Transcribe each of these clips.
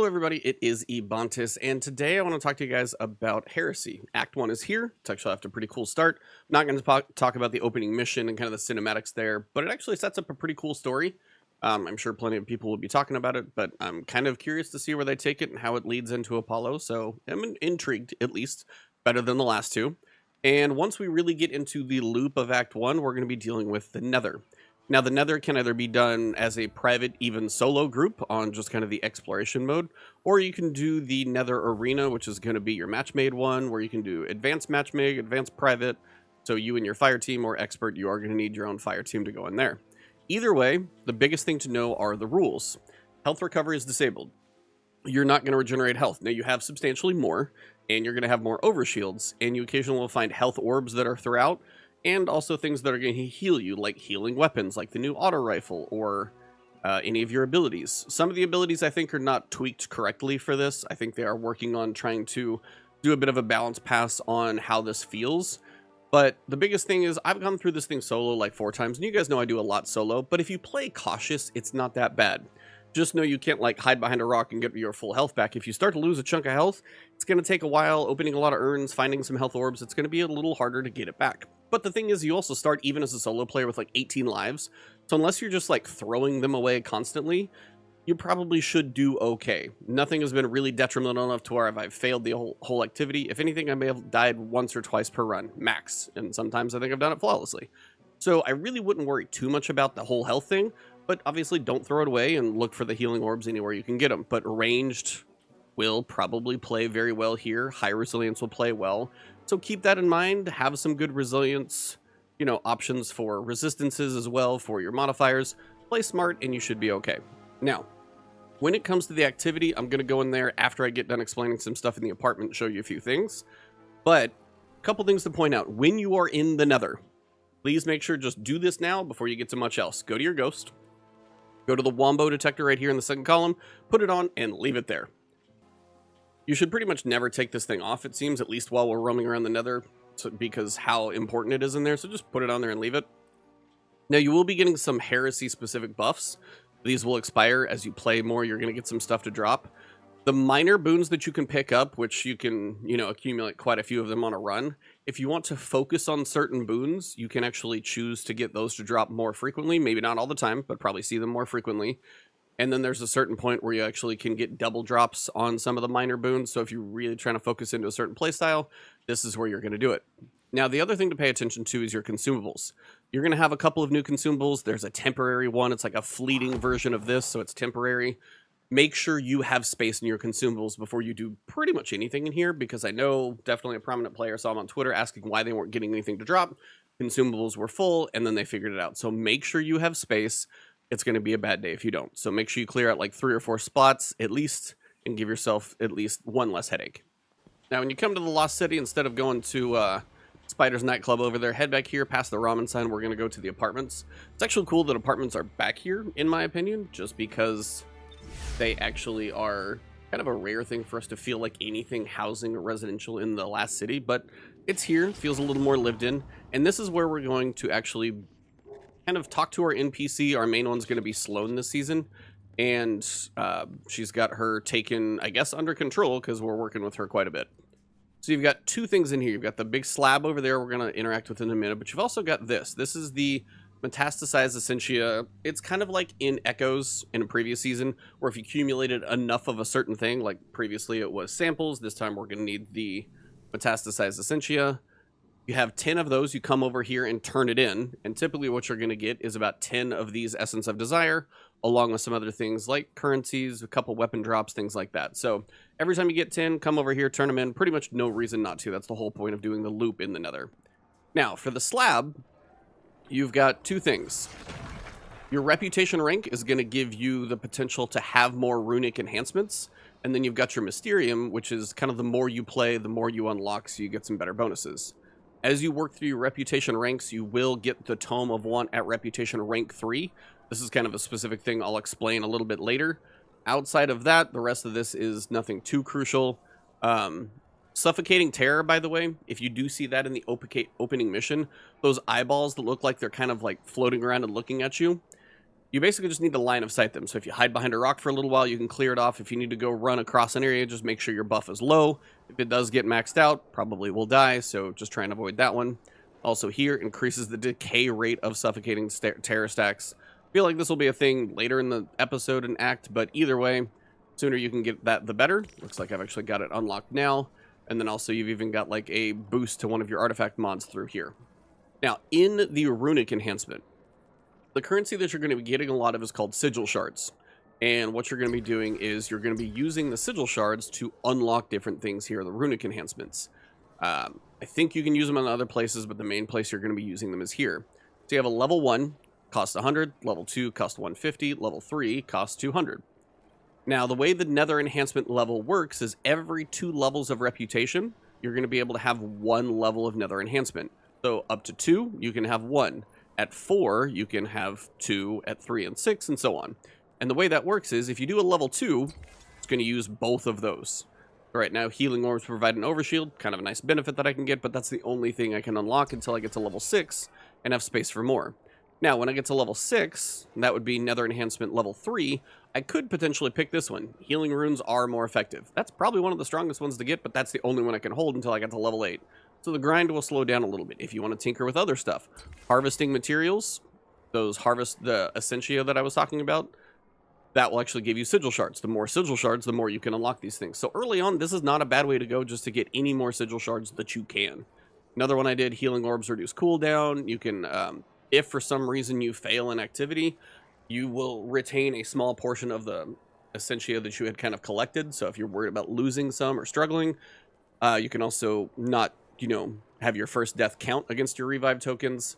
Hello everybody, it is Ebontis, and today I want to talk to you guys about Heresy. Act 1 is here. It's actually off to a pretty cool start. I'm not going to talk about the opening mission and kind of the cinematics there, but it actually sets up a pretty cool story. I'm sure plenty of people will be talking about it, but I'm kind of curious to see where they take it and how it leads into Apollo, so I'm intrigued, at least. Better than the last two. And once we really get into the loop of Act 1, we're going to be dealing with the Nether. Now, the Nether can either be done as a private, even solo group on just kind of the exploration mode, or you can do the Nether Arena, which is going to be your match-made one, where you can do advanced match-made, advanced private. So you and your fire team or expert, you are going to need your own fire team to go in there. Either way, the biggest thing to know are the rules. Health recovery is disabled. You're not going to regenerate health. Now, you have substantially more, and you're going to have more overshields, and you occasionally will find health orbs that are throughout, and also things that are going to heal you, like healing weapons, like the new auto rifle, or any of your abilities. Some of the abilities, I think, are not tweaked correctly for this. I think they are working on trying to do a bit of a balance pass on how this feels. But the biggest thing is, I've gone through this thing solo like 4 times, and you guys know I do a lot solo, but if you play cautious, it's not that bad. Just know you can't like hide behind a rock and get your full health back. If you start to lose a chunk of health, it's going to take a while opening a lot of urns, finding some health orbs. It's going to be a little harder to get it back. But the thing is, you also start even as a solo player with like 18 lives. So unless you're just like throwing them away constantly, you probably should do okay. Nothing has been really detrimental enough to where I've failed the whole activity. If anything, I may have died once or twice per run, max. And sometimes I think I've done it flawlessly. So I really wouldn't worry too much about the whole health thing. But obviously don't throw it away and look for the healing orbs anywhere you can get them. But ranged will probably play very well here. High resilience will play well. So keep that in mind. Have some good resilience, options for resistances as well for your modifiers. Play smart and you should be okay. Now, when it comes to the activity, I'm going to go in there after I get done explaining some stuff in the apartment and show you a few things. But a couple things to point out. When you are in the Nether, please make sure just do this now before you get to much else. Go to your ghost. Go to the Wombo detector right here in the second column, put it on, and leave it there. You should pretty much never take this thing off, it seems, at least while we're roaming around the Nether, because how important it is in there, so just put it on there and leave it. Now, you will be getting some Heresy-specific buffs. These will expire as you play more. You're going to get some stuff to drop. The minor boons that you can pick up, which you can, accumulate quite a few of them on a run. If you want to focus on certain boons, you can actually choose to get those to drop more frequently. Maybe not all the time, but probably see them more frequently. And then there's a certain point where you actually can get double drops on some of the minor boons. So if you're really trying to focus into a certain playstyle, this is where you're going to do it. Now, the other thing to pay attention to is your consumables. You're going to have a couple of new consumables. There's a temporary one. It's like a fleeting version of this, so it's temporary. Make sure you have space in your consumables before you do pretty much anything in here, because I know definitely a prominent player saw them on Twitter asking why they weren't getting anything to drop. Consumables were full, and then they figured it out. So make sure you have space. It's going to be a bad day if you don't. So make sure you clear out like 3 or 4 spots at least, and give yourself at least one less headache. Now, when you come to the Lost City, instead of going to Spider's nightclub over there, head back here past the ramen sign. We're going to go to the apartments. It's actually cool that apartments are back here, in my opinion, just because they actually are kind of a rare thing for us to feel like anything housing or residential in the last city, but it's here, feels a little more lived in, and this is where we're going to actually kind of talk to our NPC. Our main one's going to be Sloan this season, and she's got her taken, I guess, under control because we're working with her quite a bit. So you've got 2 things in here. You've got the big slab over there we're going to interact with in a minute, but you've also got this. This is the Metastasized Essentia. It's kind of like in Echoes in a previous season, where if you accumulated enough of a certain thing, like previously it was samples, this time we're going to need the Metastasized Essentia. You have 10 of those, you come over here and turn it in, and typically what you're going to get is about 10 of these Essence of Desire, along with some other things like currencies, a couple weapon drops, things like that. So every time you get 10, come over here, turn them in. Pretty much no reason not to. That's the whole point of doing the loop in the Nether. Now, for the slab, you've got 2 things. Your reputation rank is going to give you the potential to have more runic enhancements. And then you've got your Mysterium, which is kind of the more you play, the more you unlock, so you get some better bonuses. As you work through your reputation ranks, you will get the Tome of Want at reputation rank 3. This is kind of a specific thing I'll explain a little bit later. Outside of that, the rest of this is nothing too crucial. Suffocating Terror, by the way, if you do see that in the opening mission, those eyeballs that look like they're kind of like floating around and looking at you, you basically just need to line of sight them. So if you hide behind a rock for a little while, you can clear it off. If you need to go run across an area, just make sure your buff is low. If it does get maxed out, probably will die, so just try and avoid that one. Also here, increases the decay rate of suffocating terror stacks. I feel like this will be a thing later in the episode and act, but either way, sooner you can get that, the better. Looks like I've actually got it unlocked now. And then also you've even got like a boost to one of your artifact mods through here. Now, in the Runic enhancement, the currency that you're going to be getting a lot of is called Sigil Shards. And what you're going to be doing is you're going to be using the Sigil Shards to unlock different things here, the Runic enhancements. I think you can use them in other places, but the main place you're going to be using them is here. So you have a level 1, costs 100, level 2, costs 150, level 3, costs 200. Now, the way the Nether enhancement level works is every 2 levels of reputation, you're going to be able to have 1 level of Nether enhancement. So up to 2, you can have 1. At 4, you can have 2, at 3 and 6, and so on. And the way that works is, if you do a level 2, it's going to use both of those. Right now, healing orbs provide an overshield, kind of a nice benefit that I can get, but that's the only thing I can unlock until I get to level 6 and have space for more. Now, when I get to level 6, that would be Nether enhancement level 3, I could potentially pick this one. Healing runes are more effective. That's probably one of the strongest ones to get, but that's the only one I can hold until I get to level 8. So the grind will slow down a little bit if you want to tinker with other stuff. Harvesting materials, the Essentia that I was talking about, that will actually give you Sigil Shards. The more Sigil Shards, the more you can unlock these things. So early on, this is not a bad way to go just to get any more Sigil Shards that you can. Another one I did, healing orbs reduce cooldown. You can, if for some reason you fail an activity, you will retain a small portion of the Essentia that you had kind of collected. So if you're worried about losing some or struggling, you can also not, have your first death count against your revive tokens.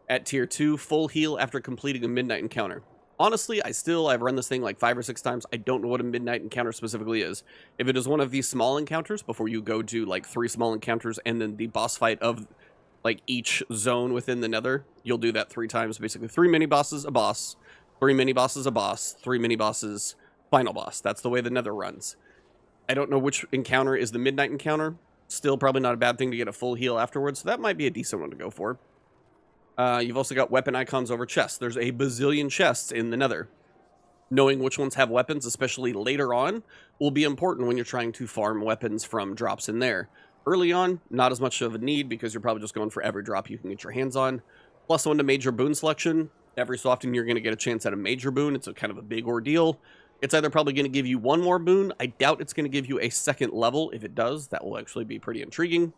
At tier 2, full heal after completing a midnight encounter. Honestly, I've run this thing like 5 or 6 times. I don't know what a midnight encounter specifically is. If it is one of these small encounters, before you go do like 3 small encounters and then the boss fight of like each zone within the Nether, you'll do that 3 times. Basically 3 mini bosses, a boss, 3 mini bosses, a boss, 3 mini bosses, final boss. That's the way the Nether runs. I don't know which encounter is the midnight encounter. Still probably not a bad thing to get a full heal afterwards, so that might be a decent one to go for. You've also got weapon icons over chests. There's a bazillion chests in the Nether. Knowing which ones have weapons, especially later on, will be important when you're trying to farm weapons from drops in there. Early on, not as much of a need because you're probably just going for every drop you can get your hands on. Plus 1 to major boon selection. Every so often you're going to get a chance at a major boon. It's a kind of a big ordeal. It's either probably going to give you 1 more boon. I doubt it's going to give you a 2nd level. If it does, that will actually be pretty intriguing.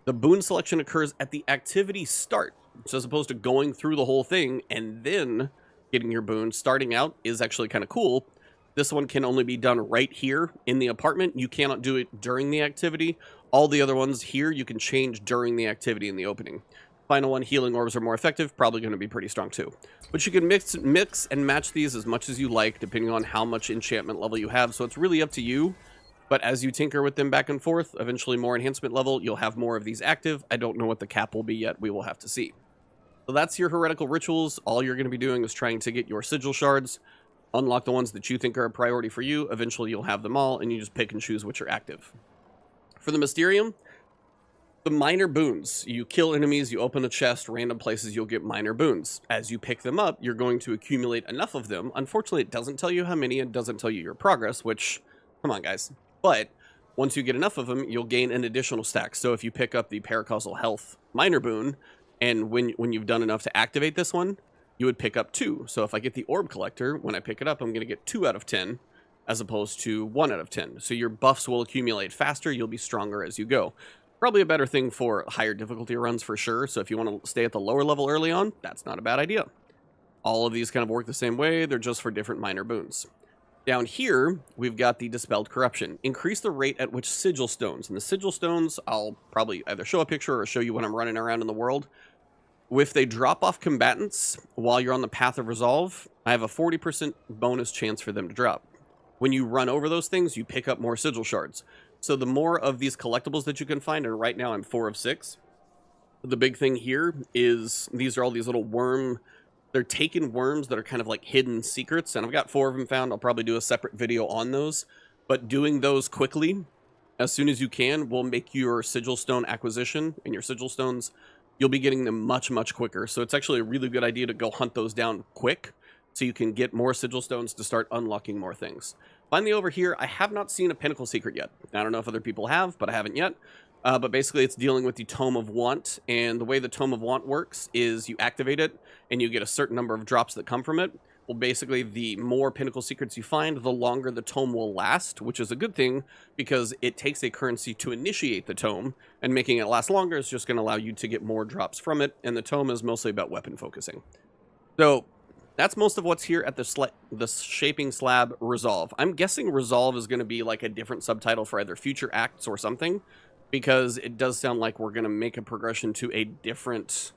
The boon selection occurs at the activity start. So as opposed to going through the whole thing and then getting your boon, starting out is actually kind of cool. This one can only be done right here in the apartment. You cannot do it during the activity. All the other ones here you can change during the activity in the opening. Final one, healing orbs are more effective, probably going to be pretty strong too. But you can mix and match these as much as you like, depending on how much enchantment level you have. So it's really up to you. But as you tinker with them back and forth, eventually more enhancement level, you'll have more of these active. I don't know what the cap will be yet. We will have to see. So that's your heretical rituals. All you're going to be doing is trying to get your Sigil Shards, unlock the ones that you think are a priority for you. Eventually you'll have them all, and you just pick and choose which are active. For the Mysterium, the minor boons. You kill enemies, you open a chest, random places, you'll get minor boons. As you pick them up, you're going to accumulate enough of them. Unfortunately, it doesn't tell you how many, it doesn't tell you your progress, which, come on guys. But once you get enough of them, you'll gain an additional stack. So if you pick up the Paracausal Health minor boon, and when you've done enough to activate this one, you would pick up 2. So if I get the Orb Collector, when I pick it up, I'm going to get 2 out of 10, as opposed to 1 out of 10. So your buffs will accumulate faster, you'll be stronger as you go. Probably a better thing for higher difficulty runs for sure. So if you want to stay at the lower level early on, that's not a bad idea. All of these kind of work the same way, they're just for different minor boons. Down here, we've got the Dispelled Corruption. Increase the rate at which Sigil Stones. And the Sigil Stones, I'll probably either show a picture or show you when I'm running around in the world. If they drop off combatants while you're on the path of resolve, I have a 40% bonus chance for them to drop. When you run over those things, you pick up more Sigil Shards. So the more of these collectibles that you can find, and right now I'm 4 of 6. The big thing here is these are all these little worm... They're taken worms that are kind of like hidden secrets, and I've got 4 of them found. I'll probably do a separate video on those. But doing those quickly, as soon as you can, will make your Sigil Stone acquisition and your Sigil Stones, you'll be getting them much, much quicker. So it's actually a really good idea to go hunt those down quick. so you can get more sigil stones to start unlocking more things. Finally, over here, I have not seen a pinnacle secret yet. I don't know if other people have, but I haven't yet. But basically, it's dealing with the Tome of Want, and the way the Tome of Want works is you activate it, and you get a certain number of drops that come from it. Well, basically, the more pinnacle secrets you find, the longer the tome will last, which is a good thing, because it takes a currency to initiate the tome, and making it last longer is just going to allow you to get more drops from it, and the tome is mostly about weapon focusing. So that's most of what's here at the Shaping Slab Resolve. I'm guessing Resolve is going to be like a different subtitle for either future acts or something, because it does sound like we're going to make a progression to a different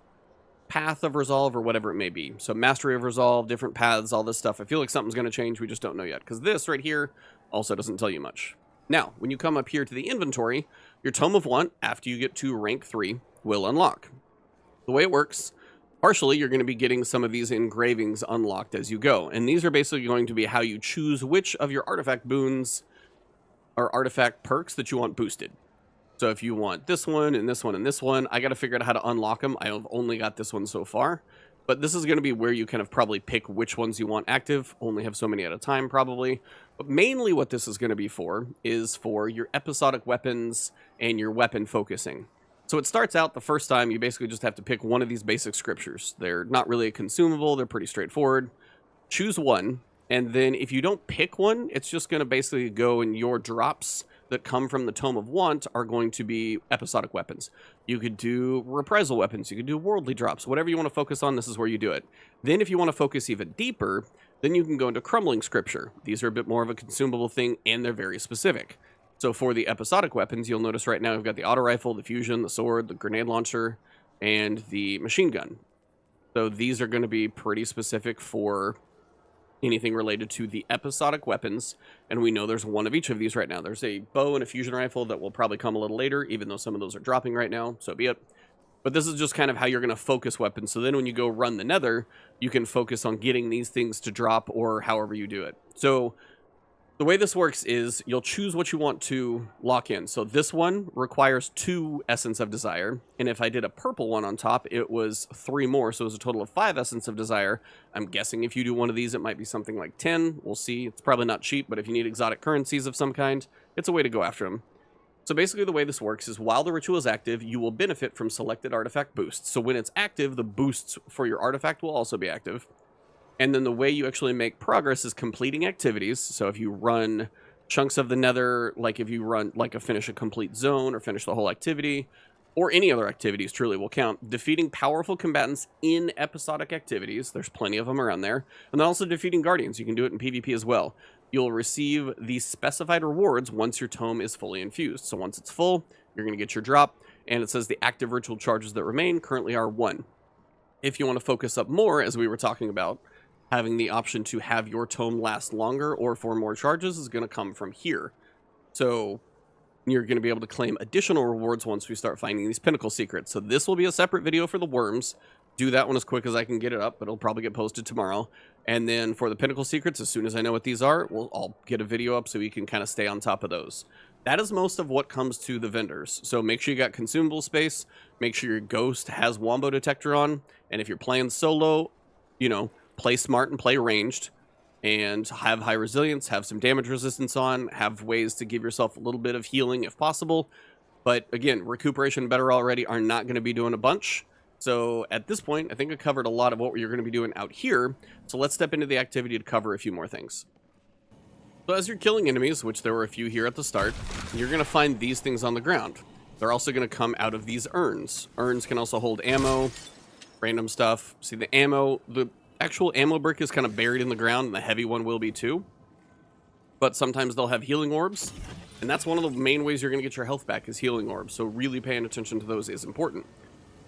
path of Resolve or whatever it may be. So Mastery of Resolve, different paths, all this stuff. I feel like something's going to change. We just don't know yet, because this right here also doesn't tell you much. Now, when you come up here to the inventory, your Tome of Want, after you get to rank 3, will unlock. The way it works, partially, you're going to be getting some of these engravings unlocked as you go. And these are basically going to be how you choose which of your artifact boons or artifact perks that you want boosted. So if you want this one and this one and this one, I got to figure out how to unlock them. I have only got this one so far. But this is going to be where you kind of probably pick which ones you want active. Only have so many at a time, probably. But mainly what this is going to be for is for your episodic weapons and your weapon focusing. So it starts out the first time, you basically just have to pick one of these basic scriptures. They're not really a consumable. They're pretty straightforward. Choose one. And then if you don't pick one, it's just going to basically go in your drops that come from the Tome of Want are going to be episodic weapons. You could do reprisal weapons, you could do worldly drops, whatever you want to focus on, this is where you do it. Then if you want to focus even deeper, then you can go into crumbling scripture. These are a bit more of a consumable thing, and they're very specific. So for the episodic weapons, you'll notice right now we've got the auto rifle, the fusion, the sword, the grenade launcher, and the machine gun. So these are going to be pretty specific for anything related to the episodic weapons, and we know there's one of each of these right now. There's a bow and a fusion rifle that will probably come a little later, even though some of those are dropping right now, so be it. But this is just kind of how you're going to focus weapons, so then when you go run the Nether, you can focus on getting these things to drop, or however you do it. So the way this works is you'll choose what you want to lock in. So this one requires 2 Essence of Desire. And if I did a purple one on top, it was 3 more. So it was a total of 5 Essence of Desire. I'm guessing if you do one of these, it might be something like 10. We'll see. It's probably not cheap, but if you need exotic currencies of some kind, it's a way to go after them. So basically the way this works is while the ritual is active, you will benefit from selected artifact boosts. So when it's active, the boosts for your artifact will also be active. And then the way you actually make progress is completing activities. So if you run chunks of the Nether, like if you run like finish a complete zone or finish the whole activity, or any other activities truly will count. Defeating powerful combatants in episodic activities. There's plenty of them around there. And then also defeating guardians. You can do it in PvP as well. You'll receive the specified rewards once your tome is fully infused. So once it's full, you're going to get your drop. And it says the active ritual charges that remain currently are 1. If you want to focus up more, as we were talking about, having the option to have your tome last longer or for more charges is going to come from here. So you're going to be able to claim additional rewards once we start finding these pinnacle secrets. So this will be a separate video for the worms. Do that one as quick as I can get it up, but it'll probably get posted tomorrow. And then for the pinnacle secrets, as soon as I know what these are, I'll get a video up so we can kind of stay on top of those. That is most of what comes to the vendors. So make sure you got consumable space. Make sure your ghost has Wombo Detector on. And if you're playing solo, you know, play smart and play ranged, and have high resilience, have some damage resistance on, have ways to give yourself a little bit of healing if possible. But again, recuperation and better already are not going to be doing a bunch. So at this point, I think I covered a lot of what you're going to be doing out here. So let's step into the activity to cover a few more things. So as you're killing enemies, which there were a few here at the start, you're going to find these things on the ground. They're also going to come out of these urns. Urns can also hold ammo, random stuff. See the ammo, the actual ammo brick is kind of buried in the ground, and the heavy one will be too. But sometimes they'll have healing orbs, and that's one of the main ways you're going to get your health back is healing orbs, so really paying attention to those is important.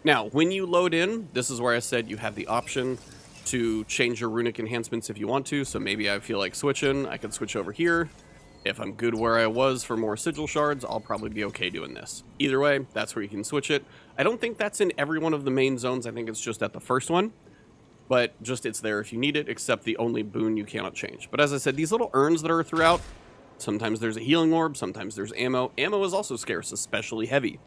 Now, when you load in, this is where I said you have the option to change your runic enhancements if you want to, so maybe I feel like switching, I could switch over here. If I'm good where I was for more Sigil Shards, I'll probably be okay doing this. Either way, that's where you can switch it. I don't think that's in every one of the main zones, I think it's just at the first one. But just it's there if you need it, except the only boon you cannot change. But as I said, these little urns that are throughout, sometimes there's a healing orb, sometimes there's ammo. Ammo is also scarce, especially heavy.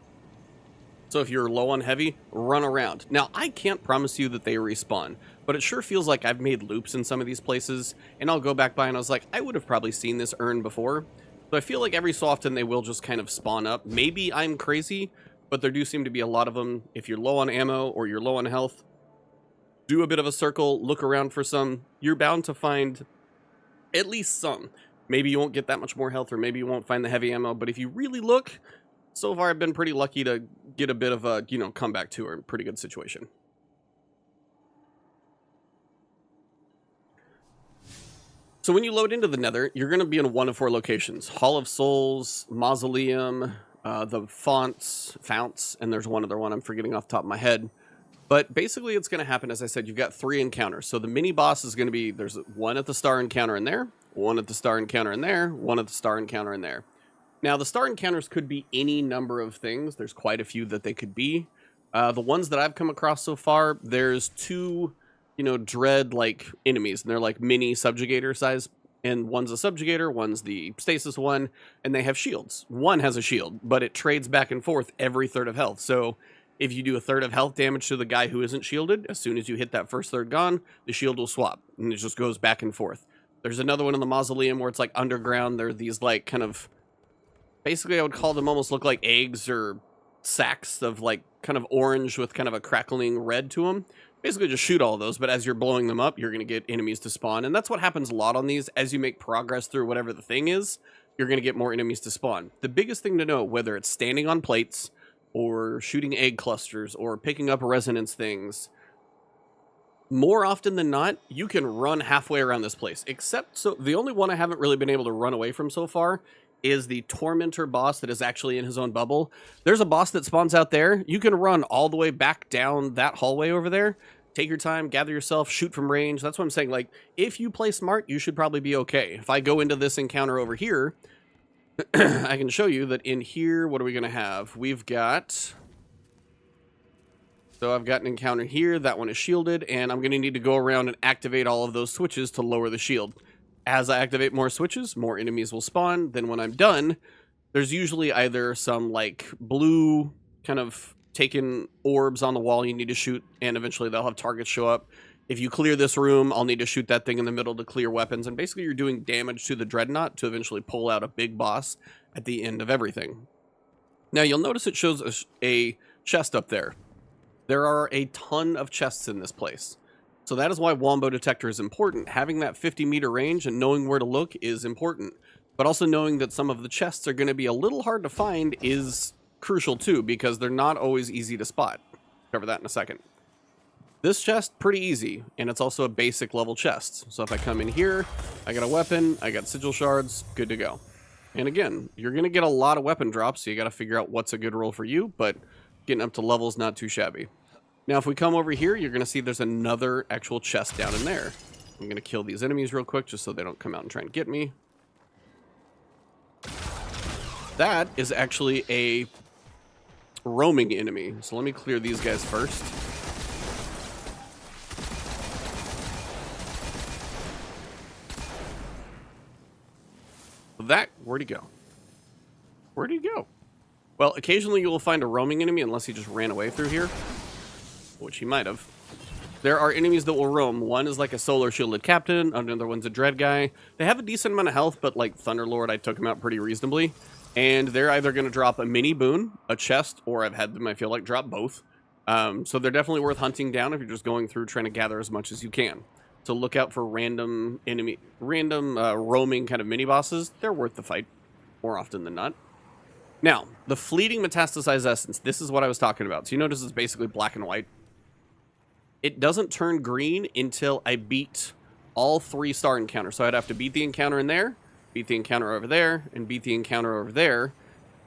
So if you're low on heavy, run around. Now, I can't promise you that they respawn, but it sure feels like I've made loops in some of these places, and I'll go back by and I was like, I would have probably seen this urn before. So I feel like every so often they will just kind of spawn up. Maybe I'm crazy, but there do seem to be a lot of them. If you're low on ammo or you're low on health, do a bit of a circle, look around for some. You're bound to find at least some. Maybe you won't get that much more health, or maybe you won't find the heavy ammo, but if you really look, so far I've been pretty lucky to get a bit of a, comeback to her in a pretty good situation. So when you load into the Nether, you're going to be in one of 4 locations. Hall of Souls, Mausoleum, the Founts, and there's one other one I'm forgetting off the top of my head. But basically it's going to happen, as I said, you've got 3 encounters. So the mini boss is going to be, there's one at the star encounter in there, one at the star encounter in there, one at the star encounter in there. Now, the star encounters could be any number of things. There's quite a few that they could be. The ones that I've come across so far, there's 2, dread-like enemies. And they're like mini Subjugator size. And one's a Subjugator, one's the Stasis one, and they have shields. One has a shield, but it trades back and forth every third of health. So if you do a third of health damage to the guy who isn't shielded, as soon as you hit that first third gone, the shield will swap. And it just goes back and forth. There's another one in the Mausoleum where it's like underground. There are these like kind of... Basically, I would call them almost look like eggs or sacks of like kind of orange with kind of a crackling red to them. Basically, just shoot all of those, but as you're blowing them up, you're going to get enemies to spawn. And that's what happens a lot on these. As you make progress through whatever the thing is, you're going to get more enemies to spawn. The biggest thing to know, whether it's standing on plates or shooting egg clusters or picking up resonance things, more often than not, you can run halfway around this place. Except, so the only one I haven't really been able to run away from so far is the Tormentor boss that is actually in his own bubble. There's a boss that spawns out there. You can run all the way back down that hallway over there. Take your time, gather yourself, shoot from range. That's what I'm saying. Like, if you play smart, you should probably be okay. If I go into this encounter over here, I can show you that in here, what are we going to have? We've got... So I've got an encounter here. That one is shielded, and I'm going to need to go around and activate all of those switches to lower the shield. As I activate more switches, more enemies will spawn. Then when I'm done, there's usually either some like blue kind of taken orbs on the wall you need to shoot, and eventually they'll have targets show up. If you clear this room, I'll need to shoot that thing in the middle to clear weapons. And basically you're doing damage to the Dreadnought to eventually pull out a big boss at the end of everything. Now you'll notice it shows a chest up there. There are a ton of chests in this place. So that is why Wombo Detector is important. Having that 50-meter range and knowing where to look is important. But also knowing that some of the chests are going to be a little hard to find is crucial too, because they're not always easy to spot. Cover that in a second. This chest, pretty easy, and it's also a basic level chest. So if I come in here, I got a weapon, I got Sigil Shards, good to go. And again, you're going to get a lot of weapon drops, so you got to figure out what's a good roll for you, but getting up to levels not too shabby. Now, if we come over here, you're going to see there's another actual chest down in there. I'm going to kill these enemies real quick just so they don't come out and try and get me. That is actually a roaming enemy. So let me clear these guys first. Where'd he go? Where'd he go? Well, occasionally you will find a roaming enemy unless he just ran away through here, which he might have. There are enemies that will roam. One is like a solar shielded captain. Another one's a dread guy. They have a decent amount of health, but like Thunderlord, I took him out pretty reasonably. And they're either going to drop a mini boon, a chest, or I've had them, I feel like, drop both. So they're definitely worth hunting down if you're just going through trying to gather as much as you can. So look out for random roaming kind of mini bosses. They're worth the fight more often than not. Now, the fleeting metastasized essence. This is what I was talking about. So you notice it's basically black and white. It doesn't turn green until I beat all 3 star encounters. So I'd have to beat the encounter in there, beat the encounter over there, and beat the encounter over there.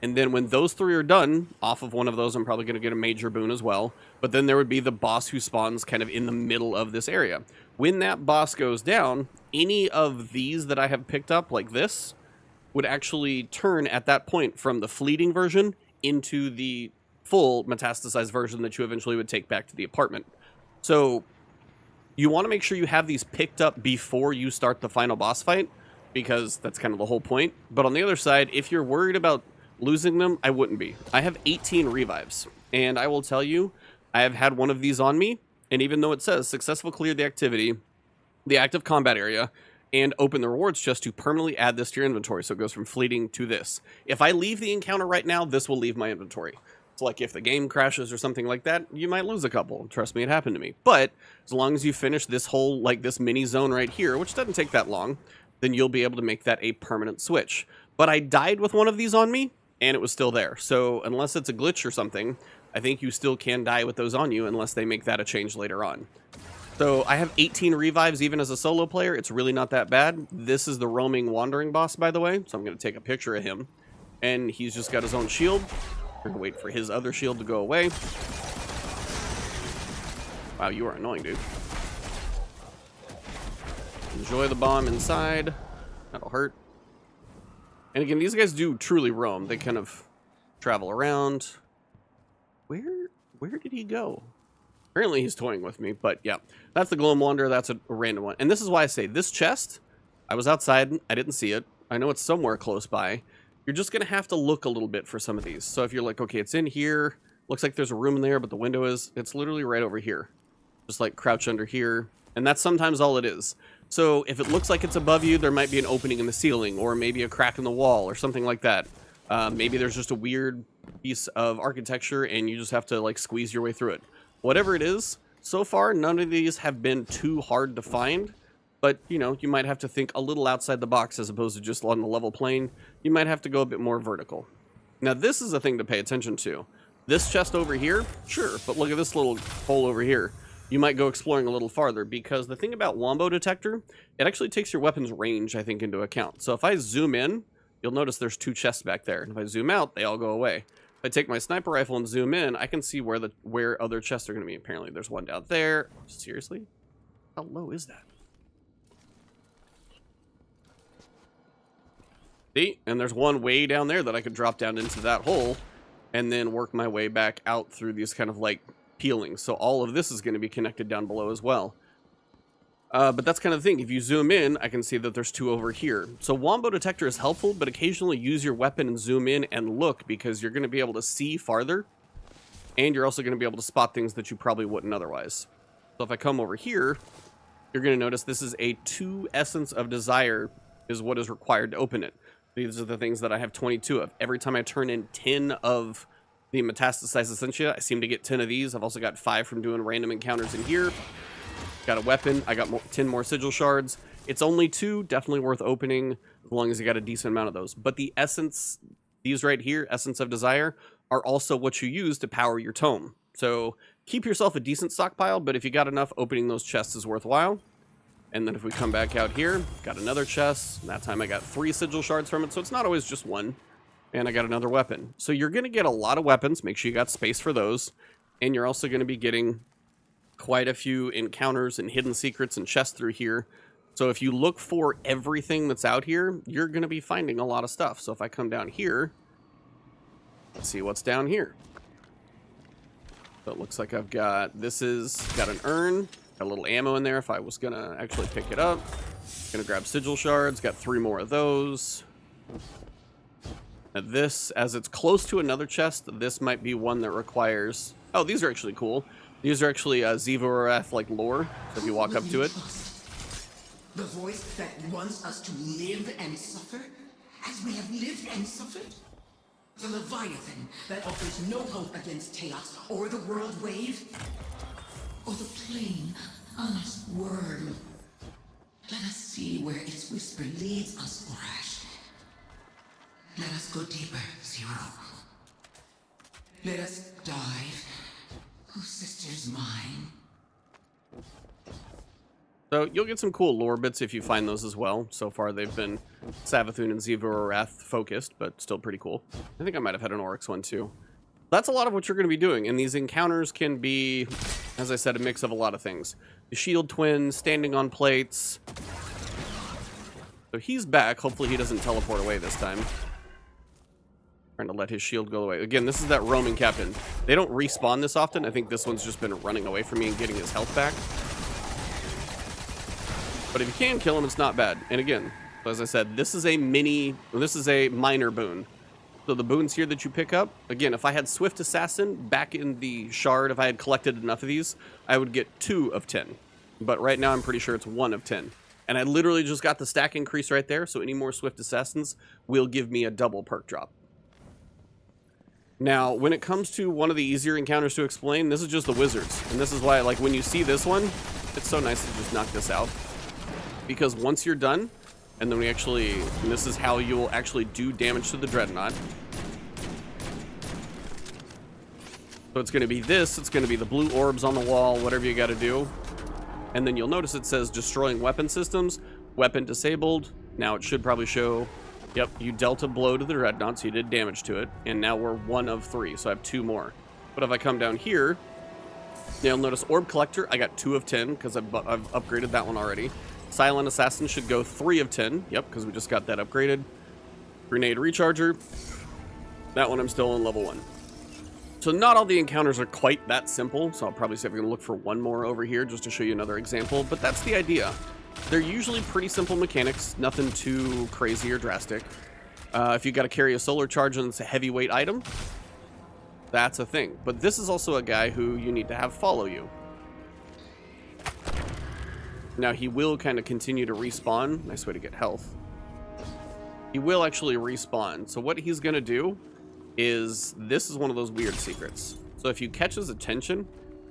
And then when those 3 are done, off of one of those, I'm probably going to get a major boon as well. But then there would be the boss who spawns kind of in the middle of this area. When that boss goes down, any of these that I have picked up, like this, would actually turn at that point from the fleeting version into the full metastasized version that you eventually would take back to the apartment. So you want to make sure you have these picked up before you start the final boss fight, because that's kind of the whole point. But on the other side, if you're worried about losing them, I wouldn't be. I have 18 revives, And I will tell you, I have had one of these on me, and even though it says successful clear the activity, the active combat area, and open the rewards chest to permanently add this to your inventory. So it goes from fleeting to this. If I leave the encounter right now, this will leave my inventory. So like if the game crashes or something like that, you might lose a couple. Trust me, it happened to me. But as long as you finish this whole, like this mini zone right here, which doesn't take that long, then you'll be able to make that a permanent switch. But I died with one of these on me, and it was still there. So unless it's a glitch or something, I think you still can die with those on you unless they make that a change later on. So I have 18 revives even as a solo player. It's really not that bad. This is the roaming wandering boss, by the way. So I'm going to take a picture of him. And he's just got his own shield. We're going to wait for his other shield to go away. Wow, you are annoying, dude. Enjoy the bomb inside. That'll hurt. And again, these guys do truly roam. They kind of travel around. Where did he go? Apparently he's toying with me, but yeah. That's the Gloam Wanderer. That's a random one. And this is why I say this chest, I was outside. I didn't see it. I know it's somewhere close by. You're just going to have to look a little bit for some of these. So if you're like, okay, it's in here. Looks like there's a room in there, but the window is, it's literally right over here. Just like crouch under here. And that's sometimes all it is. So if it looks like it's above you, there might be an opening in the ceiling or maybe a crack in the wall or something like that. Maybe there's just a weird piece of architecture and you just have to like squeeze your way through it. Whatever it is, so far, none of these have been too hard to find. But, you know, you might have to think a little outside the box as opposed to just on the level plane. You might have to go a bit more vertical. Now, this is a thing to pay attention to. This chest over here, sure, but look at this little hole over here. You might go exploring a little farther because the thing about Wombo Detector, it actually takes your weapon's range, I think, into account. So if I zoom in, you'll notice there's two chests back there. And if I zoom out, they all go away. If I take my sniper rifle and zoom in, I can see where other chests are going to be. Apparently, there's one down there. Seriously? How low is that? See? And there's one way down there that I could drop down into that hole and then work my way back out through these kind of like peelings. So all of this is going to be connected down below as well. But that's kind of the thing. If you zoom in, I can see that there's two over here. So Wombo Detector is helpful, but occasionally use your weapon and zoom in and look because you're going to be able to see farther. And you're also going to be able to spot things that you probably wouldn't otherwise. So if I come over here, you're going to notice this is a 2 Essence of Desire is what is required to open it. These are the things that I have 22 of. Every time I turn in 10 of the Metastasized Essentia, I seem to get 10 of these. I've also got 5 from doing random encounters in here. Got a weapon. I got 10 more Sigil Shards. It's only 2. Definitely worth opening as long as you got a decent amount of those. But the Essence, these right here, Essence of Desire, are also what you use to power your Tome. So keep yourself a decent stockpile, but if you got enough, opening those chests is worthwhile. And then if we come back out here, got another chest. That time I got 3 Sigil Shards from it, so it's not always just one. And I got another weapon. So you're going to get a lot of weapons. Make sure you got space for those. And you're also going to be getting quite a few encounters and hidden secrets and chests through here. So if you look for everything that's out here, you're going to be finding a lot of stuff. So if I come down here, let's see what's down here. So it looks like I've got, got an urn. Got a little ammo in there if I was going to actually pick it up. Going to grab Sigil Shards. Got 3 more of those. Now this, as it's close to another chest, this might be one that requires... Oh, these are actually cool. These are actually Zivorath like lore. So if you walk up to it... The voice that wants us to live and suffer, as we have lived and suffered? The Leviathan that offers no hope against chaos or the world wave? Or the plain, honest worm? Let us see where its whisper leads us, Orash. Let us go deeper, Zero. Let us dive. Oh, sister's mine. So you'll get some cool lore bits if you find those as well. So far they've been Savathun and Zivorath focused, but still pretty cool. I think I might have had an Oryx one too. That's a lot of what you're going to be doing, and these encounters can be, as I said, a mix of a lot of things. The Shield Twin, standing on plates. So he's back. Hopefully he doesn't teleport away this time. Trying to let his shield go away. Again, this is that roaming captain. They don't respawn this often. I think this one's just been running away from me and getting his health back. But if you can kill him, it's not bad. And again, as I said, this is a minor boon. So the boons here that you pick up, again, if I had Swift Assassin back in the shard, if I had collected enough of these, I would get 2 of 10. But right now I'm pretty sure it's 1 of 10. And I literally just got the stack increase right there, so any more Swift Assassins will give me a double perk drop. Now, when it comes to one of the easier encounters to explain, this is just the wizards. And this is why, like, when you see this one, it's so nice to just knock this out. Because once you're done, and then and this is how you'll actually do damage to the Dreadnought. So it's going to be this, it's going to be the blue orbs on the wall, whatever you got to do. And then you'll notice it says destroying weapon systems, weapon disabled. Now it should probably show, yep, you dealt a blow to the Dreadnought, so you did damage to it. And now we're 1 of 3, so I have 2 more. But if I come down here, you'll notice Orb Collector, I got 2 of 10 because I've upgraded that one already. Silent Assassin should go 3 of 10. Yep, because we just got that upgraded. Grenade Recharger. That one I'm still on level 1. So not all the encounters are quite that simple, so I'll probably see if I can look for one more over here just to show you another example, but that's the idea. They're usually pretty simple mechanics, nothing too crazy or drastic. If you got to carry a solar charge and it's a heavyweight item, that's a thing. But this is also a guy who you need to have follow you. Now he will kind of continue to respawn. Nice way to get health. He will actually respawn. So what he's going to do is, this is one of those weird secrets. So if you catch his attention,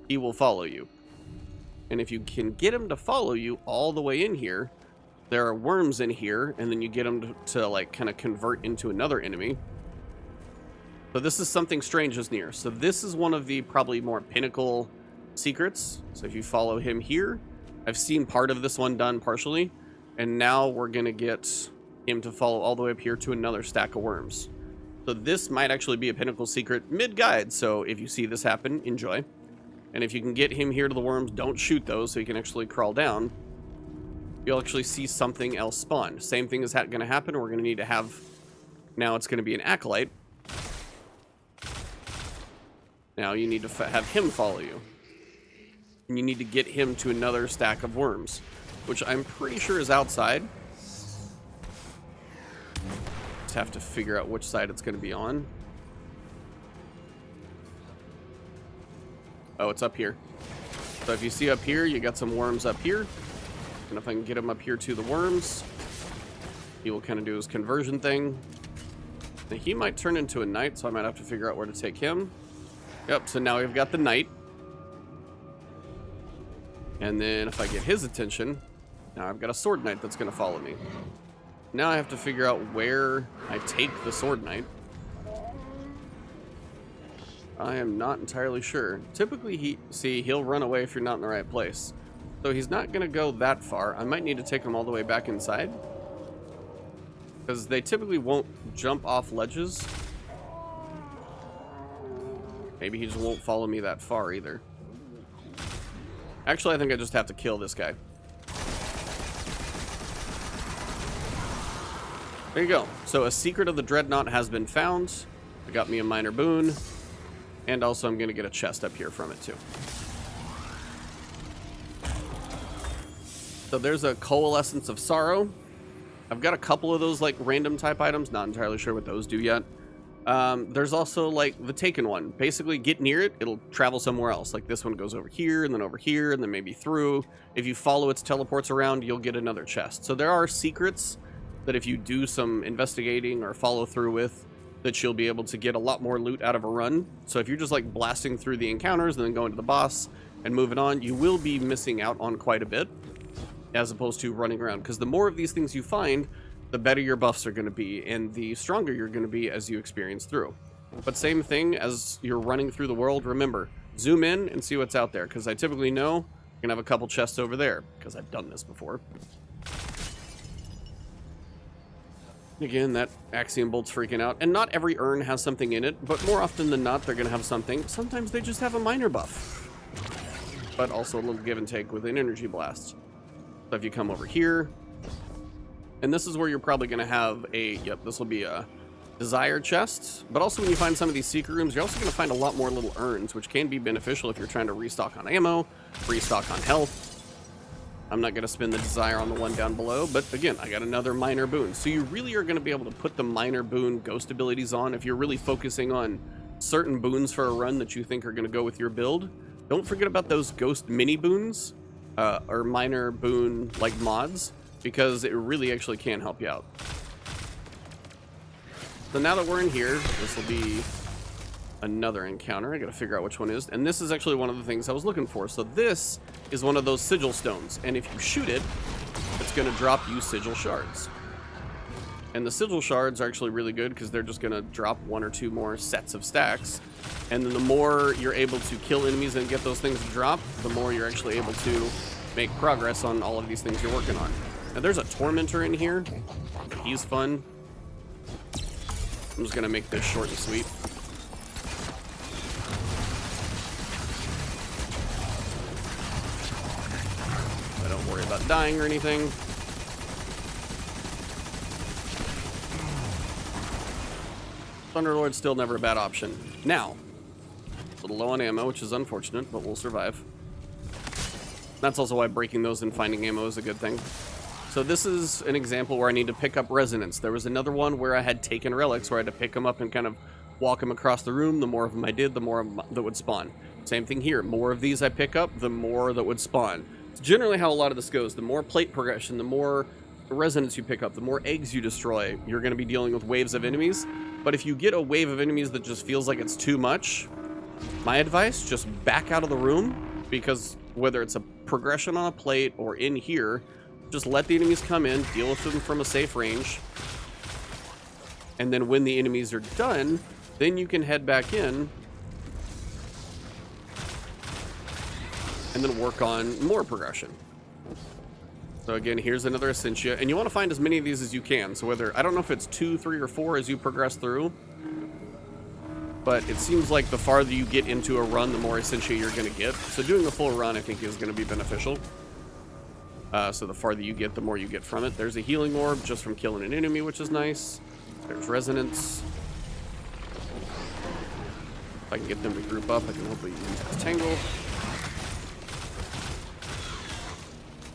he will follow you. And if you can get him to follow you all the way in here, there are worms in here, and then you get him to like kind of convert into another enemy. So this is something strange is near. So this is one of the probably more pinnacle secrets. So if you follow him here, I've seen part of this one done partially, and now we're gonna get him to follow all the way up here to another stack of worms. So this might actually be a pinnacle secret mid-guide, so if you see this happen, enjoy. And if you can get him here to the worms, don't shoot those so he can actually crawl down. You'll actually see something else spawn. Same thing is going to happen. We're going to need to have... Now it's going to be an Acolyte. Now you need to have him follow you. And you need to get him to another stack of worms, which I'm pretty sure is outside. Just have to figure out which side it's going to be on. Oh, it's up here. So if you see up here, you got some worms up here. And if I can get him up here to the worms, he will kind of do his conversion thing. Now, he might turn into a knight, so I might have to figure out where to take him. Yep, so now we've got the knight. And then if I get his attention, now I've got a sword knight that's going to follow me. Now I have to figure out where I take the sword knight. I am not entirely sure. Typically, he'll run away if you're not in the right place. So he's not going to go that far. I might need to take him all the way back inside, because they typically won't jump off ledges. Maybe he just won't follow me that far either. Actually, I think I just have to kill this guy. There you go. So a secret of the Dreadnought has been found. I got me a minor boon. And also I'm going to get a chest up here from it too. So there's a Coalescence of Sorrow. I've got a couple of those like random type items. Not entirely sure what those do yet. There's also like the Taken one. Basically get near it, it'll travel somewhere else. Like this one goes over here and then maybe through. If you follow its teleports around, you'll get another chest. So there are secrets that if you do some investigating or follow through with, that you'll be able to get a lot more loot out of a run. So if you're just like blasting through the encounters and then going to the boss and moving on, you will be missing out on quite a bit as opposed to running around. Because the more of these things you find, the better your buffs are going to be and the stronger you're going to be as you experience through. But same thing as you're running through the world, remember, zoom in and see what's out there. Because I typically know you're going to have a couple chests over there because I've done this before. Again, that Axiom Bolt's freaking out. And not every urn has something in it, but more often than not, they're going to have something. Sometimes they just have a minor buff. But also a little give and take with an energy blast. So if you come over here, and this is where you're probably going to have a, yep, this will be a desire chest. But also when you find some of these secret rooms, you're also going to find a lot more little urns, which can be beneficial if you're trying to restock on ammo, restock on health. I'm not going to spend the desire on the one down below, but again, I got another minor boon. So you really are going to be able to put the minor boon ghost abilities on if you're really focusing on certain boons for a run that you think are going to go with your build. Don't forget about those ghost mini boons or minor boon like mods, because it really actually can help you out. So now that we're in here, this will be another encounter. I gotta figure out which one is, and this is actually one of the things I was looking for. So this is one of those sigil stones, and if you shoot it, it's gonna drop you sigil shards. And the sigil shards are actually really good because they're just gonna drop 1 or 2 more sets of stacks, and then the more you're able to kill enemies and get those things to drop, the more you're actually able to make progress on all of these things you're working on. Now there's a Tormentor in here. He's fun. I'm just gonna make this short and sweet. I don't worry about dying or anything. Thunderlord's still never a bad option. Now, a little low on ammo, which is unfortunate, but we'll survive. That's also why breaking those and finding ammo is a good thing. So this is an example where I need to pick up resonance. There was another one where I had taken relics, where I had to pick them up and kind of walk them across the room. The more of them I did, the more that would spawn. Same thing here. More of these I pick up, the more that would spawn. It's generally how a lot of this goes. The more plate progression, the more resonance you pick up, the more eggs you destroy, you're going to be dealing with waves of enemies. But if you get a wave of enemies that just feels like it's too much, my advice, just back out of the room, because whether it's a progression on a plate or in here, just let the enemies come in, deal with them from a safe range, and then when the enemies are done, then you can head back in and then work on more progression. So again, here's another Essentia, and you want to find as many of these as you can. So whether, I don't know if it's 2, 3, or 4 as you progress through, but it seems like the farther you get into a run, the more Essentia you're going to get. So doing a full run, I think, is going to be beneficial. So the farther you get, the more you get from it. There's a healing orb just from killing an enemy, which is nice. There's resonance. If I can get them to group up, I can hopefully use this tangle.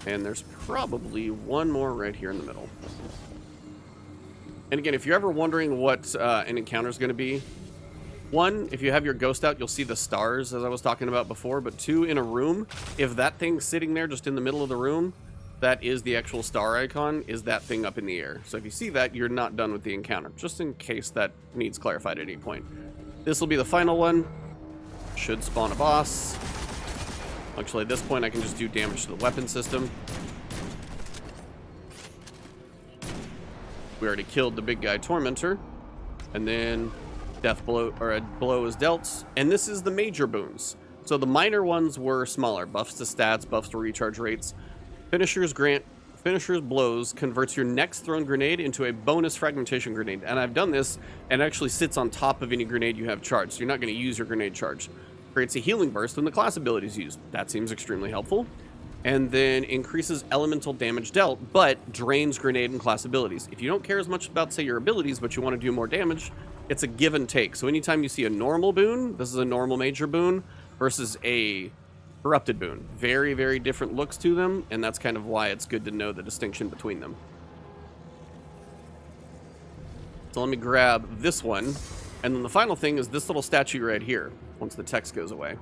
And there's probably one more right here in the middle. And again, if you're ever wondering what an encounter is going to be, 1, if you have your ghost out, you'll see the stars, as I was talking about before. But 2, in a room, if that thing's sitting there just in the middle of the room, that is the actual star icon, is that thing up in the air. So if you see that, you're not done with the encounter, just in case that needs clarified at any point. This will be the final one. Should spawn a boss. Actually, at this point, I can just do damage to the weapon system. We already killed the big guy Tormentor. And then death blow, or a blow is dealt. And this is the major boons. So the minor ones were smaller. Buffs to stats, buffs to recharge rates. Finisher's blows converts your next thrown grenade into a bonus fragmentation grenade. And I've done this, and it actually sits on top of any grenade you have charged. So you're not going to use your grenade charge. Creates a healing burst when the class ability is used. That seems extremely helpful. And then increases elemental damage dealt, but drains grenade and class abilities. If you don't care as much about, say, your abilities, but you want to do more damage, it's a give and take. So anytime you see a normal boon, this is a normal major boon, versus a corrupted boon. Very, very different looks to them, and that's kind of why it's good to know the distinction between them. So let me grab this one. And then the final thing is this little statue right here, once the text goes away.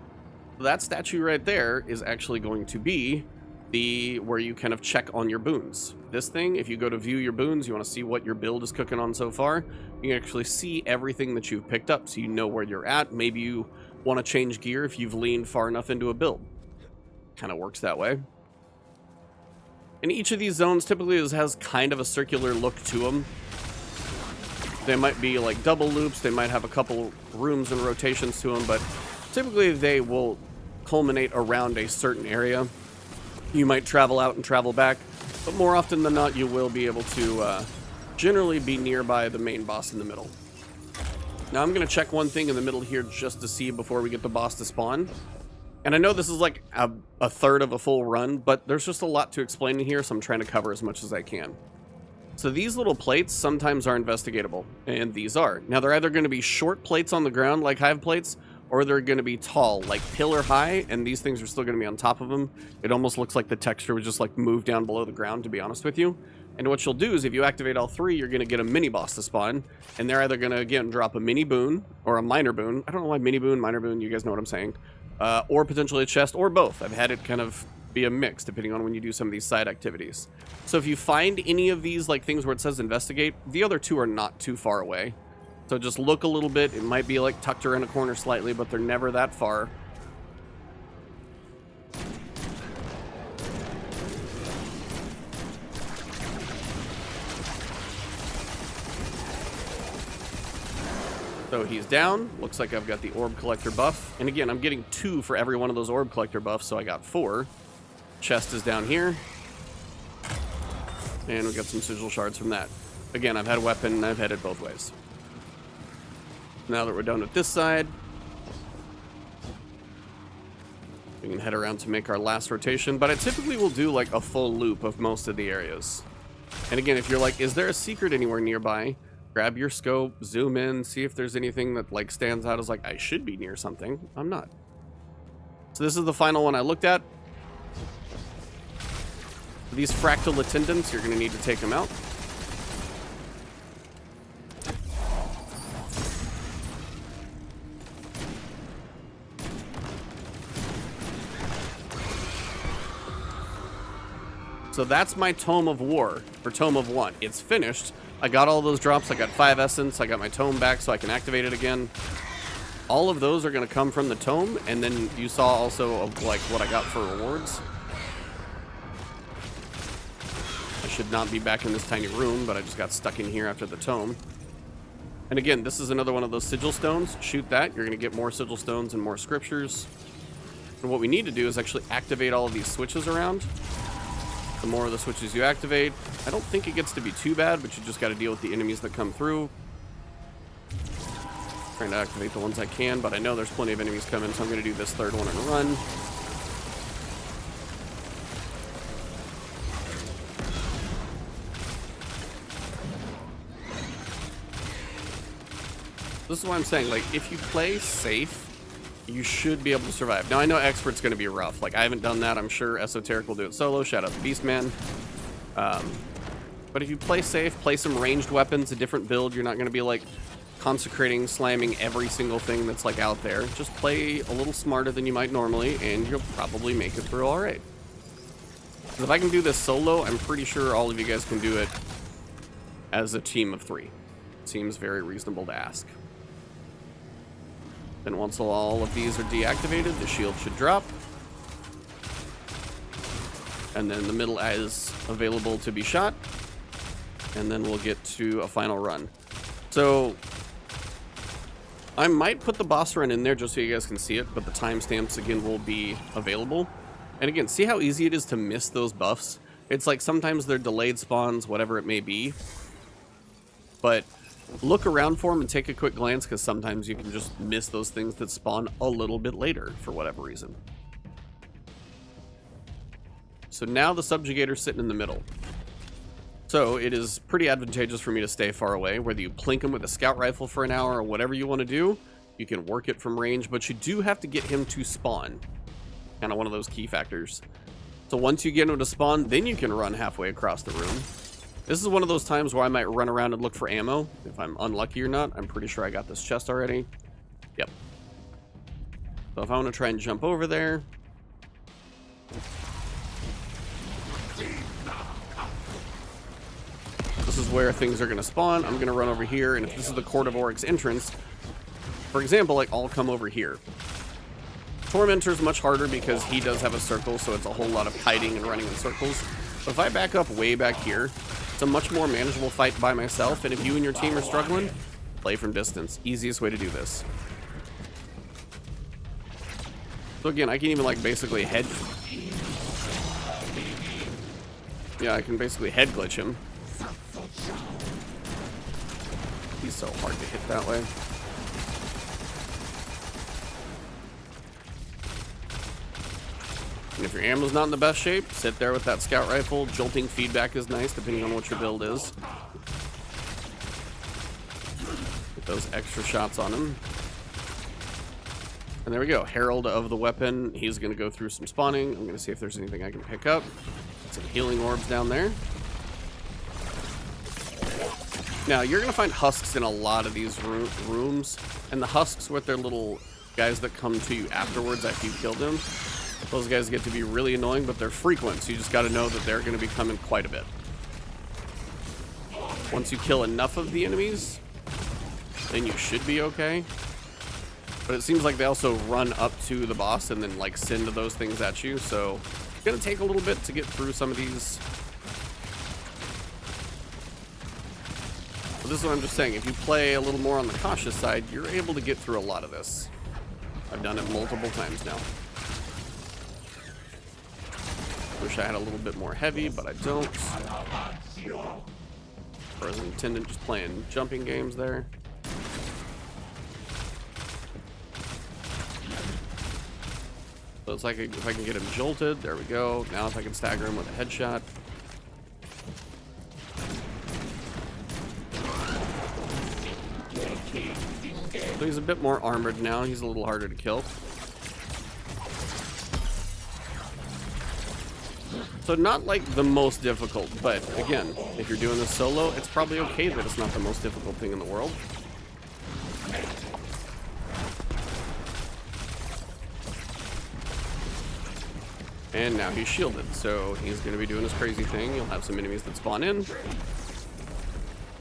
That statue right there is actually going to be where you kind of check on your boons. This thing, if you go to view your boons, you want to see what your build is cooking on so far, you can actually see everything that you've picked up, so you know where you're at. Maybe you want to change gear if you've leaned far enough into a build. Kind of works that way. And each of these zones typically has kind of a circular look to them. They might be like double loops, they might have a couple rooms and rotations to them, but typically they will culminate around a certain area. You might travel out and travel back, but more often than not, you will be able to generally be nearby the main boss in the middle. Now I'm going to check one thing in the middle here just to see before we get the boss to spawn. And I know this is like a third of a full run, but there's just a lot to explain in here, so I'm trying to cover as much as I can. So these little plates sometimes are investigatable, and these are. Now they're either going to be short plates on the ground like hive plates, or they're going to be tall, like pillar high, and these things are still going to be on top of them. It almost looks like the texture was just like moved down below the ground, to be honest with you. And what you'll do is if you activate all three, you're going to get a mini boss to spawn, and they're either going to, again, drop a mini boon or a minor boon. I don't know why mini boon, minor boon, you guys know what I'm saying. Or potentially a chest, or both. I've had it kind of be a mix depending on when you do some of these side activities. So if you find any of these like things where it says investigate, the other two are not too far away. So just look a little bit. It might be like tucked around a corner slightly, but they're never that far. So he's down. Looks like I've got the orb collector buff. And again, I'm getting 2 for every one of those orb collector buffs, so I got 4. Chest is down here. And we got some sigil shards from that. Again, I've had a weapon and I've had it both ways. Now that we're done with this side, we can head around to make our last rotation. But I typically will do like a full loop of most of the areas. And again, if you're like, is there a secret anywhere nearby? Grab your scope, zoom in, see if there's anything that like stands out as like, I should be near something. I'm not. So this is the final one I looked at. These Fractal Attendants, you're going to need to take them out. So that's my Tome of War, or Tome of 1. It's finished. I got all those drops. I got 5 Essence. I got my Tome back so I can activate it again. All of those are going to come from the Tome, and then you saw also like what I got for rewards. I should not be back in this tiny room, but I just got stuck in here after the Tome. And again, this is another one of those Sigil Stones. Shoot that. You're going to get more Sigil Stones and more Scriptures. And what we need to do is actually activate all of these switches around. The more of the switches you activate, I don't think it gets to be too bad, but you just got to deal with the enemies that come through. Trying to activate the ones I can, but I know there's plenty of enemies coming, so I'm going to do this third one and run. This is what I'm saying, like, if you play safe, you should be able to survive. Now, I know Expert's going to be rough. Like, I haven't done that. I'm sure Esoteric will do it solo. Shout out to Beastman. But if you play safe, play some ranged weapons, a different build. You're not going to be, like, consecrating, slamming every single thing that's, like, out there. Just play a little smarter than you might normally, and you'll probably make it through all right. Because if I can do this solo, I'm pretty sure all of you guys can do it as a team of 3. Seems very reasonable to ask. Then once all of these are deactivated, the shield should drop. And then the middle is available to be shot. And then we'll get to a final run. So I might put the boss run in there just so you guys can see it, but the timestamps again will be available. And again, see how easy it is to miss those buffs? It's like sometimes they're delayed spawns, whatever it may be. But look around for them and take a quick glance, because sometimes you can just miss those things that spawn a little bit later for whatever reason. So now the Subjugator's sitting in the middle. So it is pretty advantageous for me to stay far away. Whether you plink him with a scout rifle for an hour or whatever you want to do, you can work it from range, but you do have to get him to spawn. Kind of one of those key factors. So once you get him to spawn, then you can run halfway across the room. This is one of those times where I might run around and look for ammo. If I'm unlucky or not, I'm pretty sure I got this chest already. Yep. So if I want to try and jump over there. This is where things are going to spawn. I'm going to run over here, and if this is the Court of Oryx entrance, for example, like, I'll come over here. Tormentor's much harder because he does have a circle, so it's a whole lot of kiting and running in circles. But if I back up way back here, it's a much more manageable fight by myself, and if you and your team are struggling, play from distance. Easiest way to do this. So again, I can even like basically head... Yeah, I can basically head glitch him. He's so hard to hit that way. And if your ammo's not in the best shape, sit there with that scout rifle. Jolting feedback is nice, depending on what your build is. Get those extra shots on him. And there we go. Herald of the weapon. He's going to go through some spawning. I'm going to see if there's anything I can pick up. Some healing orbs down there. Now, you're going to find husks in a lot of these rooms. And the husks with their little guys that come to you afterwards after you kill them. Those guys get to be really annoying, but they're frequent. So you just got to know that they're going to be coming quite a bit. Once you kill enough of the enemies, then you should be okay. But it seems like they also run up to the boss and then like send those things at you. So it's going to take a little bit to get through some of these. But this is what I'm just saying. If you play a little more on the cautious side, you're able to get through a lot of this. I've done it multiple times now. Wish I had a little bit more heavy, but I don't. Or as an attendant, just playing jumping games there. So it's like if I can get him jolted, there we go. Now if I can stagger him with a headshot. So he's a bit more armored now. He's a little harder to kill. So not like the most difficult, but again, if you're doing this solo, it's probably okay that it's not the most difficult thing in the world. And now he's shielded, so he's going to be doing his crazy thing. You'll have some enemies that spawn in.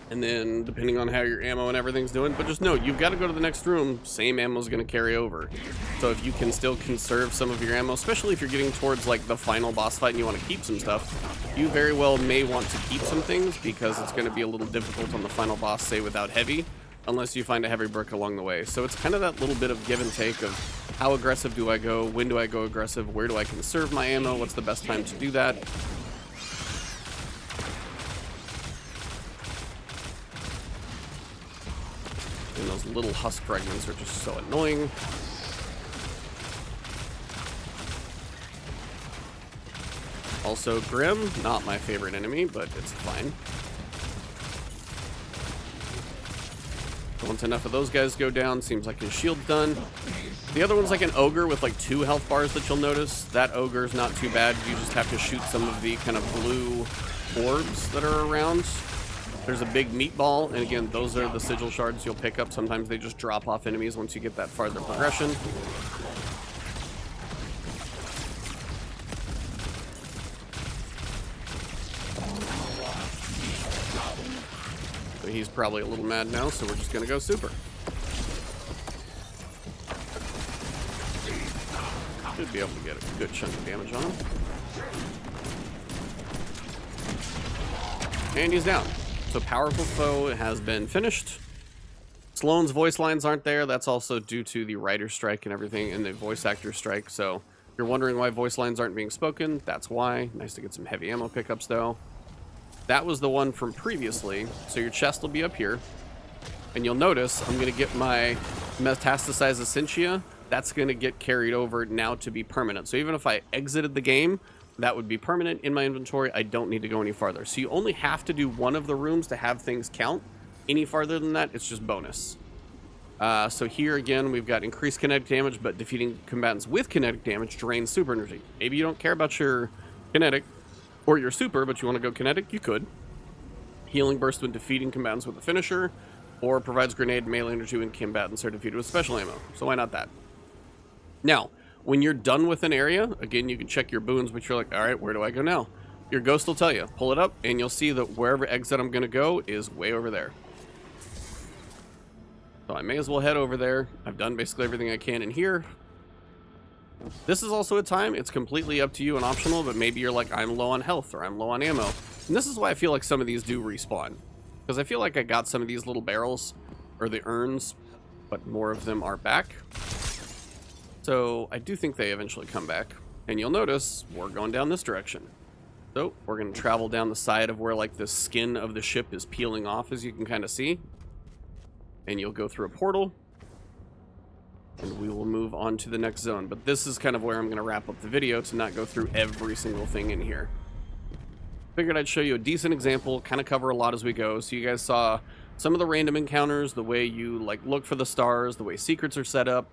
And then, depending on how your ammo and everything's doing, but just know, you've got to go to the next room. Same ammo is going to carry over. So if you can still conserve some of your ammo, especially if you're getting towards like the final boss fight and you want to keep some stuff, you very well may want to keep some things because it's going to be a little difficult on the final boss, say without heavy, unless you find a heavy brick along the way. So it's kind of that little bit of give and take of how aggressive do I go, when do I go aggressive, where do I conserve my ammo, what's the best time to do that. And those little husk fragments are just so annoying. Also, Grim, not my favorite enemy, but it's fine. Once enough of those guys go down, seems like his shield's done. The other one's like an ogre with like 2 health bars that you'll notice. That ogre's not too bad. You just have to shoot some of the kind of blue orbs that are around. There's a big meatball, and again, those are the Sigil Shards you'll pick up. Sometimes they just drop off enemies once you get that farther progression. So he's probably a little mad now, so we're just gonna go super. Should be able to get a good chunk of damage on him. And he's down. So Powerful Foe has been finished. Sloane's voice lines aren't there. That's also due to the writer's strike and everything, and the voice actor strike. So if you're wondering why voice lines aren't being spoken, that's why. Nice to get some heavy ammo pickups though. That was the one from previously. So your chest will be up here. And you'll notice I'm going to get my Metastasized Essentia. That's going to get carried over now to be permanent. So even if I exited the game, that would be permanent in my inventory. I don't need to go any farther. So you only have to do one of the rooms to have things count. Any farther than that, it's just bonus. So here again, we've got increased kinetic damage, but defeating combatants with kinetic damage drains super energy. Maybe you don't care about your kinetic or your super, but you want to go kinetic, you could. Healing burst when defeating combatants with a finisher, or provides grenade melee energy when combatants are defeated with special ammo. So why not that? Now, when you're done with an area, again, you can check your boons, but you're like, all right, where do I go now? Your ghost will tell you. Pull it up, and you'll see that wherever exit I'm going to go is way over there. So I may as well head over there. I've done basically everything I can in here. This is also a time, it's completely up to you and optional, but maybe you're like, I'm low on health or I'm low on ammo. And this is why I feel like some of these do respawn. Because I feel like I got some of these little barrels, or the urns, but more of them are back. So I do think they eventually come back. And you'll notice we're going down this direction. So we're going to travel down the side of where like the skin of the ship is peeling off, as you can kind of see. And you'll go through a portal. And we will move on to the next zone. But this is kind of where I'm going to wrap up the video to not go through every single thing in here. Figured I'd show you a decent example, kind of cover a lot as we go. So you guys saw some of the random encounters, the way you like look for the stars, the way secrets are set up.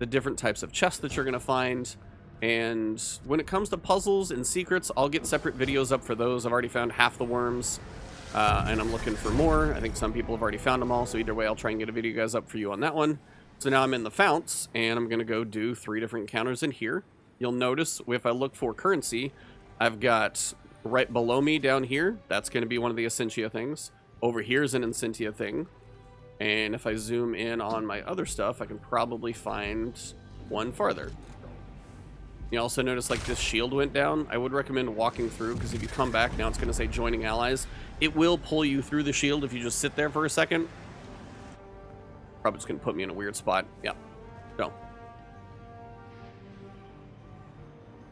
the different types of chests that you're going to find. And when it comes to puzzles and secrets, I'll get separate videos up for those. I've already found half the worms, and I'm looking for more. I think some people have already found them all, so either way, I'll try and get a video guys up for you on that one. So now I'm in the founts, and I'm going to go do 3 different encounters in here. You'll notice if I look for currency, I've got right below me down here, that's going to be one of the Essentia things. Over here is an Essentia thing. And if I zoom in on my other stuff, I can probably find one farther. You also notice like this shield went down. I would recommend walking through, because if you come back, now it's going to say joining allies. It will pull you through the shield if you just sit there for a second. Probably just going to put me in a weird spot. Yeah. So.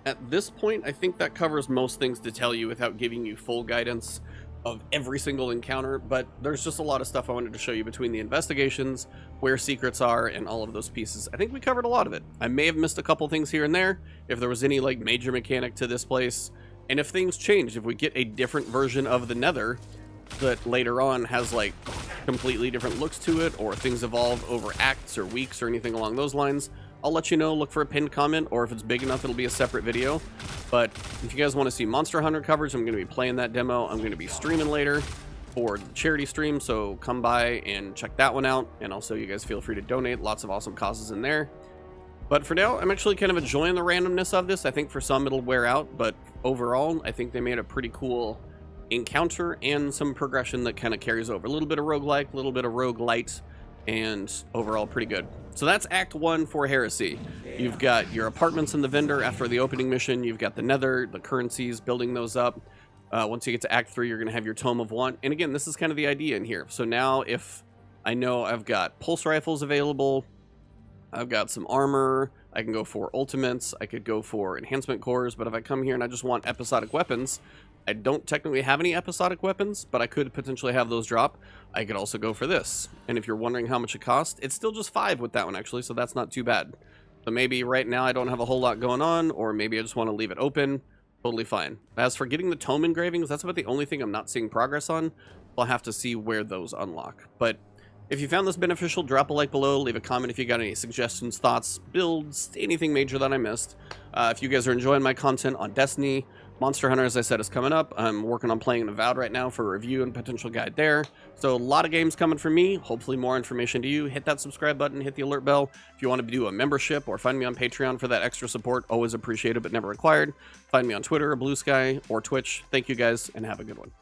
At this point, I think that covers most things to tell you without giving you full guidance of every single encounter, but there's just a lot of stuff I wanted to show you between the investigations, where secrets are, and all of those pieces. I think we covered a lot of it. I may have missed a couple things here and there, if there was any like major mechanic to this place, and if things change, if we get a different version of the Nether that later on has like completely different looks to it, or things evolve over acts or weeks or anything along those lines, I'll let you know. Look for a pinned comment, or if it's big enough, it'll be a separate video. But if you guys want to see Monster Hunter coverage, I'm going to be playing that demo. I'm going to be streaming later for the charity stream, so come by and check that one out. And also, you guys feel free to donate. Lots of awesome causes in there. But for now, I'm actually kind of enjoying the randomness of this. I think for some it'll wear out, but overall, I think they made a pretty cool encounter and some progression that kind of carries over. A little bit of roguelike, a little bit of roguelite, and overall pretty good. So that's Act 1 for Heresy. You've got your apartments in the vendor after the opening mission. You've got the Nether, the currencies, building those up. Once you get to Act 3, you're going to have your Tome of Want. And again, this is kind of the idea in here. So now if I know I've got pulse rifles available, I've got some armor, I can go for ultimates, I could go for enhancement cores, but if I come here and I just want episodic weapons, I don't technically have any episodic weapons, but I could potentially have those drop. I could also go for this. And if you're wondering how much it costs, it's still just 5 with that one actually, so that's not too bad. So maybe right now I don't have a whole lot going on, or maybe I just want to leave it open. Totally fine. As for getting the tome engravings, that's about the only thing I'm not seeing progress on. I'll have to see where those unlock. But if you found this beneficial, drop a like below, leave a comment if you got any suggestions, thoughts, builds, anything major that I missed. If you guys are enjoying my content on Destiny, Monster Hunter, as I said, is coming up. I'm working on playing Avowed right now for a review and potential guide there. So a lot of games coming from me. Hopefully more information to you. Hit that subscribe button, hit the alert bell. If you want to do a membership or find me on Patreon for that extra support, always appreciated but never required. Find me on Twitter, Blue Sky, or Twitch. Thank you guys, and have a good one.